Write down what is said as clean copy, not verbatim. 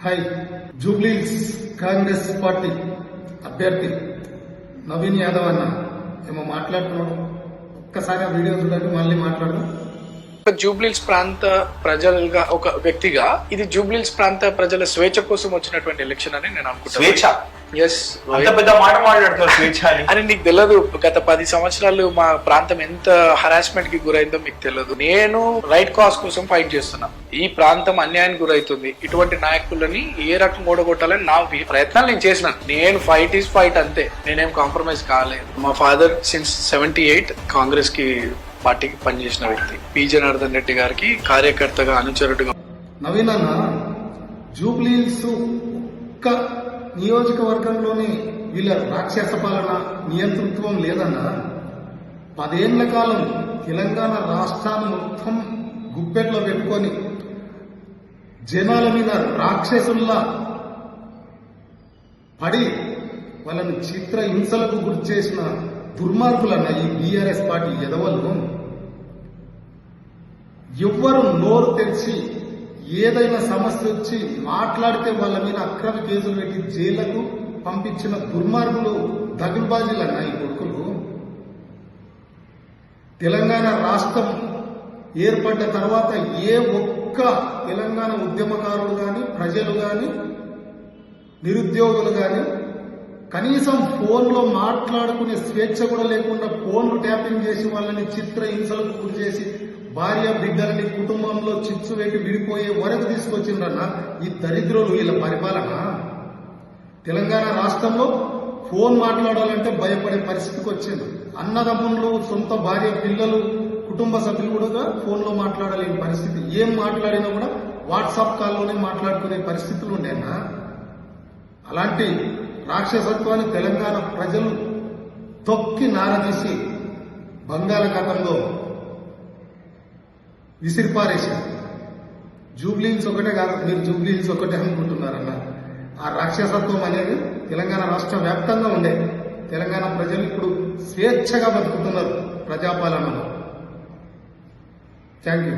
Hi. జూబ్లీస్ Congress party అభ్యర్థి నవీన్ యాదవ్ అన్న ఏమో మాట్లాడుతున్నాడు. ఒక్కసారి ఆ వీడియో చూడండి, మళ్ళీ మాట్లాడదాం. జూబ్లీస్ ప్రాంత ప్రజలుగా ఒక వ్యక్తిగా ఇది జూబ్లీస్ ప్రాంత ప్రజల స్వేచ్ఛ కోసం వచ్చినటువంటి ఎలక్షన్ అని నేను అనుకుంటాను. స్వేచ్ఛ పెద్ద మాట మాట్లాడుతున్నారు స్వేచ్ఛ అని నీకు తెలియదు. గత 10 సంవత్సరాలు మా ప్రాంతం ఎంత హరాస్మెంట్ కి గురైందో మీకు తెలియదు. నేను రైట్ కాజ్ కోసం ఫైట్ చేస్తున్నా. ఈ ప్రాంతం అన్యాయానికి గురైతుంది. ఇటువంటి నాయకులని ఏ రకం ఓడగొట్టాలని నా ప్రయత్నాలు నేను చేసిన. నేను ఫైట్ ఈజ్ ఫైట్ అంతే. నేనేం కాంప్రమైజ్ కాలేదు. మా ఫాదర్ సిన్స్ 78 కాంగ్రెస్ కి పార్టీకి పనిచేసిన వ్యక్తి. పి జనార్దన్ రెడ్డి గారికి కార్యకర్తగా అనుచరుడుగా. నవీన్ అన్న, జూబ్లీస్ ఒక్క నియోజకవర్గంలోనే వీళ్ళ రాక్షస పాలన నియంతృత్వం లేదన్నా. 10 ఏళ్ల కాలం తెలంగాణ రాష్ట్రాన్ని మొత్తం గుప్పెట్లో పెట్టుకొని జనాల మీద రాక్షసుల్లా పడి వాళ్ళని చిత్ర హింసలకు గురి చేసిన దుర్మార్గులన్న ఈ బీఆర్ఎస్ పార్టీ ఎదవలు. ఎవ్వరు నోరు తెరిచి ఏదైనా సమస్య వచ్చి మాట్లాడితే వాళ్ళ మీద అక్రమ కేసులు పెట్టి జైళ్లకు పంపించిన దుర్మార్గులు దగులుబాజీలన్న ఈ కొడుకులు. తెలంగాణ రాష్ట్రం ఏర్పడ్డ తర్వాత ఏ ఒక్క తెలంగాణ ఉద్యమకారులు గాని, ప్రజలు గాని, నిరుద్యోగులు గాని కనీసం ఫోన్లో మాట్లాడుకునే స్వేచ్ఛ కూడా లేకుండా ఫోన్లు ట్యాపింగ్ చేసి వాళ్ళని చిత్ర హింసలకు గురి చేసి భార్య బిడ్డలని కుటుంబంలో చిచ్చు పెట్టి విడిపోయే వరకు తీసుకొచ్చిండ్రన్న ఈ దరిద్రులు. వీళ్ళ పరిపాలన తెలంగాణ రాష్ట్రంలో ఫోన్ మాట్లాడాలంటే భయపడే పరిస్థితికి వచ్చింది. అన్నదమ్ముళ్ళు, సొంత భార్య, పిల్లలు, కుటుంబ సభ్యులు కూడా ఫోన్లో మాట్లాడలేని పరిస్థితి. ఏం మాట్లాడినా కూడా వాట్సాప్ కాల్లోనే మాట్లాడుకునే పరిస్థితులు ఉండేనా. అలాంటి రాక్షసత్వాన్ని తెలంగాణ ప్రజలు తొక్కి నారదీసి బంగాళాఖాతంలో విసిరిపారేశారు. జూబ్లీహిల్స్ ఒకటే కాదు, మీరు జూబ్లీహిల్స్ ఒకటే అనుకుంటున్నారన్న. ఆ రాక్షసత్వం అనేది తెలంగాణ రాష్ట్ర వ్యాప్తంగా ఉండే. తెలంగాణ ప్రజలు ఇప్పుడు స్వేచ్ఛగా బతుకుతున్నారు ప్రజాపాలనలో. Thank you.